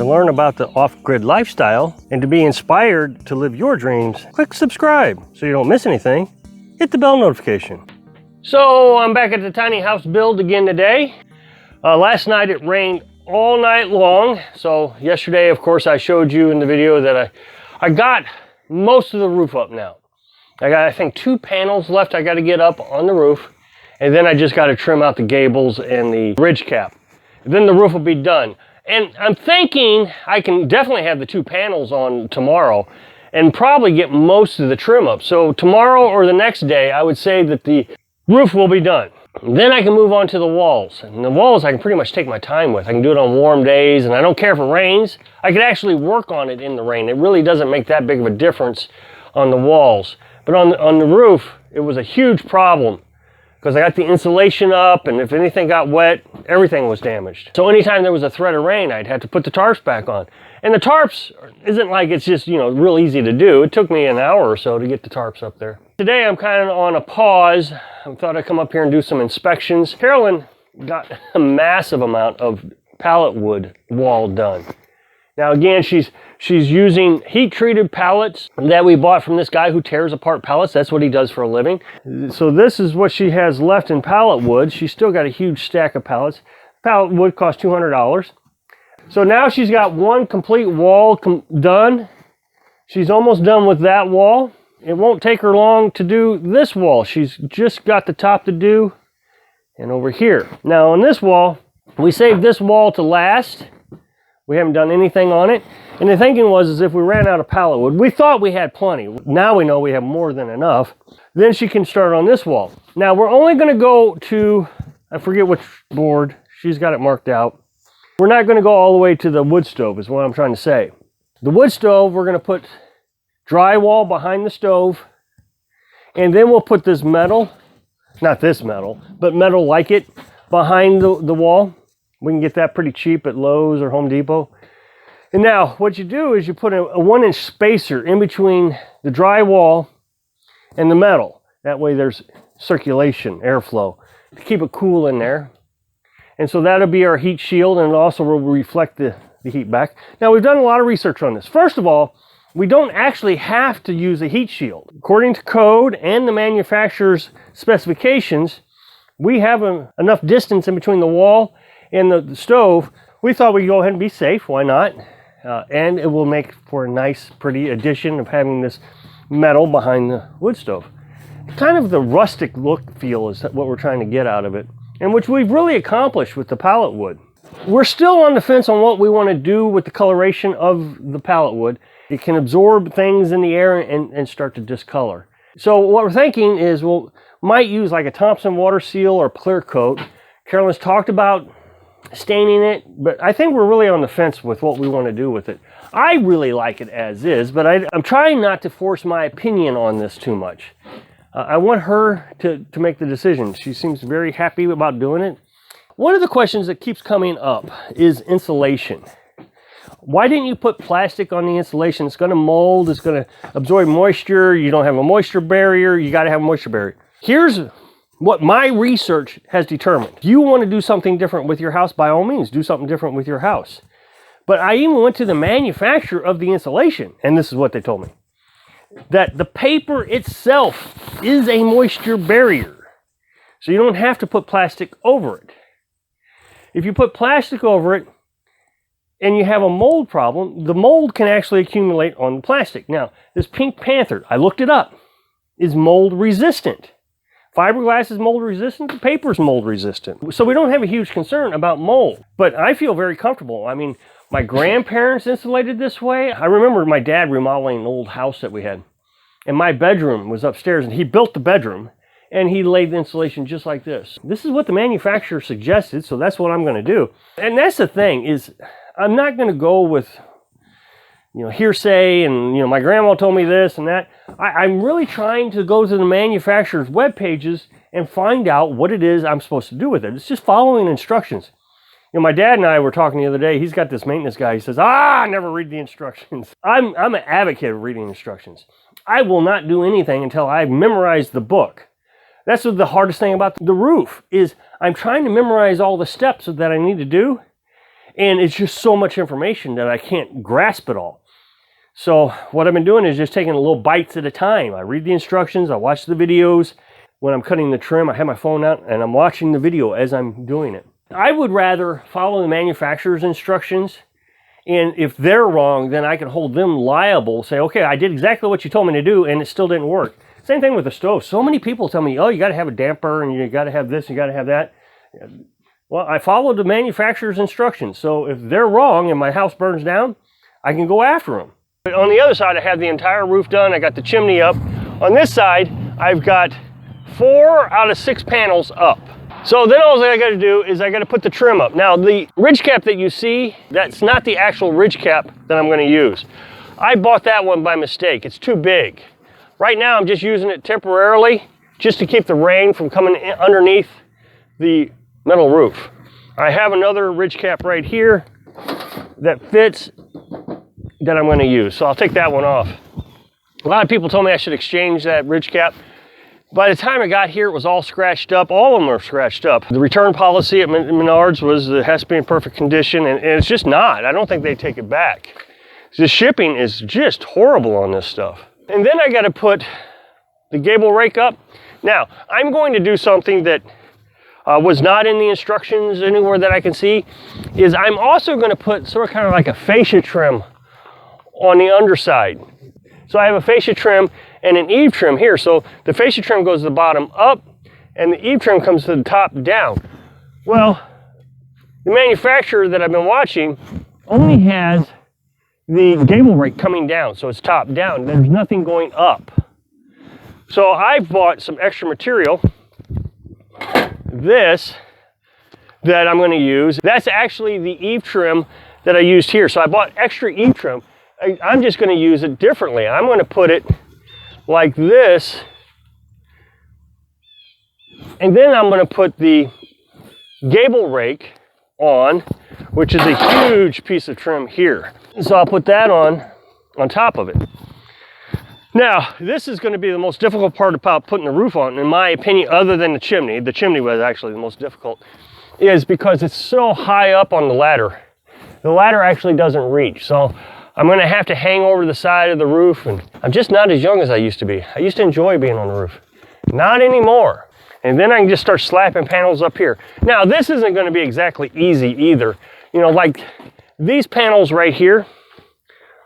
To learn about the off-grid lifestyle and to be inspired to live your dreams, click subscribe so you don't miss anything. Hit the bell notification. So I'm back at the tiny house build again today. Last night it rained all night long. So yesterday, of course, I showed you in the video that I got most of the roof up now. I got, I think, 2 panels left I got to get up on the roof. And then I just got to trim out the gables and the ridge cap. Then the roof will be done. And I'm thinking I can definitely have the 2 panels on tomorrow and probably get most of the trim up. So tomorrow or the next day, I would say that the roof will be done. Then I can move on to the walls. And the walls I can pretty much take my time with. I can do it on warm days, and I don't care if it rains. I could actually work on it in the rain. It really doesn't make that big of a difference on the walls. But on the roof, it was a huge problem because I got the insulation up, and if anything got wet, everything was damaged. So anytime there was a threat of rain, I'd have to put the tarps back on. And the tarps isn't like it's just, you know, real easy to do. It took me an hour or so to get the tarps up there. Today I'm kind of on a pause. I thought I'd come up here and do some inspections. Carolyn got a massive amount of pallet wood wall done. Now again, she's using heat-treated pallets that we bought from this guy who tears apart pallets. That's what he does for a living. So this is what she has left in pallet wood. She's still got a huge stack of pallets. Pallet wood cost $200. So now she's got one complete wall done. She's almost done with that wall. It won't take her long to do this wall. She's just got the top to do and over here. Now on this wall, we saved this wall to last. We haven't done anything on it. And the thinking was is if we ran out of pallet wood, we thought we had plenty. Now we know we have more than enough. Then she can start on this wall. Now we're only going to go to, I forget which board. She's got it marked out. We're not going to go all the way to the wood stove is what I'm trying to say. The wood stove, we're going to put drywall behind the stove. And then we'll put this metal, not this metal, but metal like it behind the wall. We can get that pretty cheap at Lowe's or Home Depot. And now what you do is you put a 1-inch spacer in between the drywall and the metal. That way there's circulation, airflow to keep it cool in there. And so that'll be our heat shield, and it also will reflect the heat back. Now we've done a lot of research on this. First of all, we don't actually have to use a heat shield. According to code and the manufacturer's specifications, we have enough distance in between the wall and the stove. We thought we'd go ahead and be safe. Why not? And it will make for a nice, pretty addition of having this metal behind the wood stove. Kind of the rustic look feel is what we're trying to get out of it, and which we've really accomplished with the pallet wood. We're still on the fence on what we want to do with the coloration of the pallet wood. It can absorb things in the air and start to discolor. So what we're thinking is we might use like a Thompson water seal or clear coat. Carolyn's talked about staining it, but I think we're really on the fence with what we want to do with it. I really like it as is, but I'm trying not to force my opinion on this too much. I want her to make the decision. She seems very happy about doing it. One of the questions that keeps coming up is insulation. Why didn't you put plastic on the insulation? It's going to mold, it's going to absorb moisture, you don't have a moisture barrier, you got to have a moisture barrier. Here's what my research has determined. If you want to do something different with your house, by all means, do something different with your house. But I even went to the manufacturer of the insulation, and this is what they told me. That the paper itself is a moisture barrier. So you don't have to put plastic over it. If you put plastic over it and you have a mold problem, the mold can actually accumulate on the plastic. Now, this Pink Panther, I looked it up, is mold resistant. Fiberglass is mold resistant, the paper is mold resistant. So we don't have a huge concern about mold, but I feel very comfortable. I mean, my grandparents insulated this way. I remember my dad remodeling an old house that we had, and my bedroom was upstairs, and he built the bedroom, and he laid the insulation just like this. This is what the manufacturer suggested, so that's what I'm going to do. And that's the thing, is I'm not going to go with, you know, hearsay and, you know, my grandma told me this and that. I'm really trying to go to the manufacturer's web pages and find out what it is I'm supposed to do with it. It's just following instructions. You know, my dad and I were talking the other day. He's got this maintenance guy. He says, I never read the instructions. I'm an advocate of reading instructions. I will not do anything until I've memorized the book. That's the hardest thing about the roof is I'm trying to memorize all the steps that I need to do. And it's just so much information that I can't grasp it all. So what I've been doing is just taking little bites at a time. I read the instructions, I watch the videos. When I'm cutting the trim, I have my phone out and I'm watching the video as I'm doing it. I would rather follow the manufacturer's instructions, and if they're wrong, then I can hold them liable, say, okay, I did exactly what you told me to do and it still didn't work. Same thing with the stove. So many people tell me, oh, you got to have a damper and you got to have this, you got to have that. Well, I followed the manufacturer's instructions. So if they're wrong and my house burns down, I can go after them. But on the other side, I have the entire roof done. I got the chimney up. On this side, I've got 4 out of 6 panels up. So then all I got to do is I got to put the trim up. Now the ridge cap that you see, that's not the actual ridge cap that I'm going to use. I bought that one by mistake. It's too big. Right now I'm just using it temporarily just to keep the rain from coming in underneath the metal roof. I have another ridge cap right here that fits that I'm going to use. So I'll take that one off. A lot of people told me I should exchange that ridge cap. By the time I got here, it was all scratched up. All of them are scratched up. The return policy at Menards was it has to be in perfect condition, and it's just not. I don't think they take it back. The shipping is just horrible on this stuff. And then I got to put the gable rake up. Now, I'm going to do something that was not in the instructions anywhere that I can see, is I'm also going to put sort of kind of like a fascia trim on the underside. So I have a fascia trim and an eave trim here. So the fascia trim goes to the bottom up and the eave trim comes to the top down. Well, the manufacturer that I've been watching only has the gable rake coming down, so it's top down. There's nothing going up. So I've bought some extra material, this, that I'm going to use. That's actually the eave trim that I used here. So I bought extra eave trim. I'm just going to use it differently. I'm going to put it like this, and then I'm going to put the gable rake on, which is a huge piece of trim here. So I'll put that on top of it. Now, this is going to be the most difficult part about putting the roof on, in my opinion, other than the chimney. The chimney was actually the most difficult, is because it's so high up on the ladder. The ladder actually doesn't reach. So I'm going to have to hang over the side of the roof, and I'm just not as young as I used to be. I used to enjoy being on the roof. Not anymore. And then I can just start slapping panels up here. Now, this isn't going to be exactly easy either. You know, like these panels right here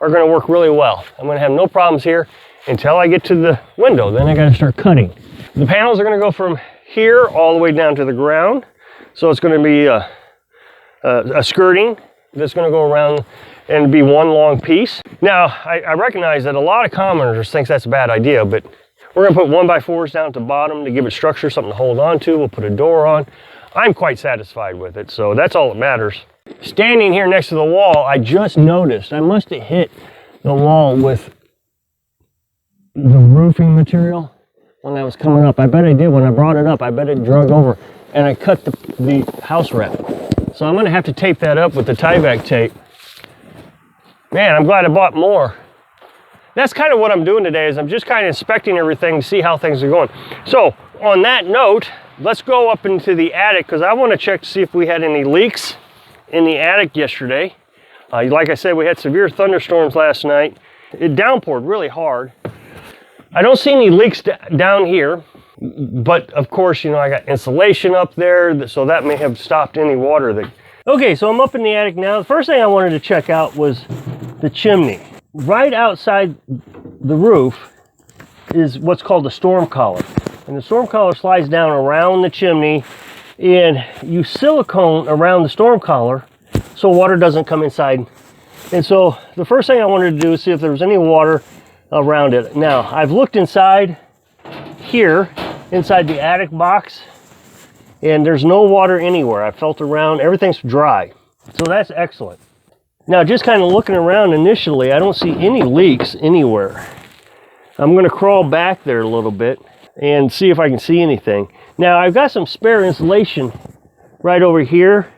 are going to work really well. I'm going to have no problems here until I get to the window. Then I got to start cutting. The panels are going to go from here all the way down to the ground. So it's going to be a skirting that's going to go around and be one long piece. Now, I recognize that a lot of commoners think that's a bad idea, but we're going to put 1x4s down at the bottom to give it structure, something to hold on to. We'll put a door on. I'm quite satisfied with it, so that's all that matters. Standing here next to the wall, I just noticed I must have hit the wall with the roofing material when I was coming up. I bet I did. When I brought it up, I bet it drug over, and I cut the house wrap. So I'm going to have to tape that up with the tie-back tape. Man, I'm glad I bought more. That's kind of what I'm doing today, is I'm just kind of inspecting everything to see how things are going. So on that note, let's go up into the attic, because I want to check to see if we had any leaks in the attic yesterday. Like I said, we had severe thunderstorms last night. It downpoured really hard. I don't see any leaks down here, but of course, you know, I got insulation up there, so that may have stopped any water that... Okay, so I'm up in the attic now. The first thing I wanted to check out was the chimney. Right outside the roof is what's called the storm collar. And the storm collar slides down around the chimney, and you silicone around the storm collar so water doesn't come inside. And so the first thing I wanted to do is see if there was any water around it. Now, I've looked inside here, inside the attic box, and there's no water anywhere. I felt around, everything's dry. So that's excellent. Now, just kind of looking around initially, I don't see any leaks anywhere. I'm going to crawl back there a little bit and see if I can see anything. Now, I've got some spare insulation right over here.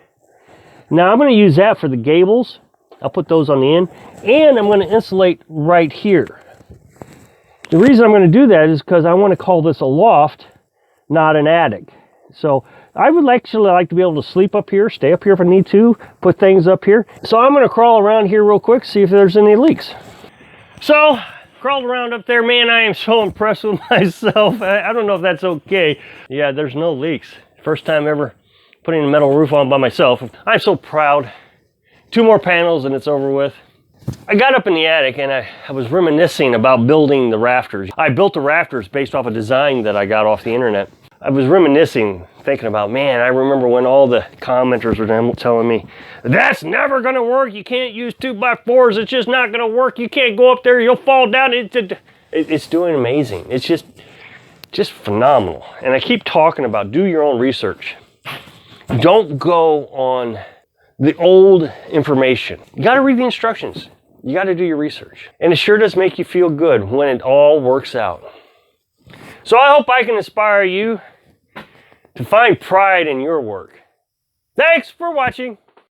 Now, I'm going to use that for the gables. I'll put those on the end. And I'm going to insulate right here. The reason I'm going to do that is because I want to call this a loft, not an attic. So I would actually like to be able to sleep up here, stay up here if I need to, put things up here. So I'm gonna crawl around here real quick, see if there's any leaks. So, crawled around up there, man, I am so impressed with myself. I don't know if that's okay. Yeah, there's no leaks. First time ever putting a metal roof on by myself. I'm so proud. 2 more panels and it's over with. I got up in the attic and I was reminiscing about building the rafters. I built the rafters based off a design that I got off the internet. I was reminiscing, thinking about, man, I remember when all the commenters were telling me, that's never gonna work, you can't use 2x4s, it's just not gonna work, you can't go up there, you'll fall down. It's doing amazing. It's just phenomenal. And I keep talking about do your own research. Don't go on the old information. You gotta read the instructions. You gotta do your research. And it sure does make you feel good when it all works out. So I hope I can inspire you to find pride in your work. Thanks for watching.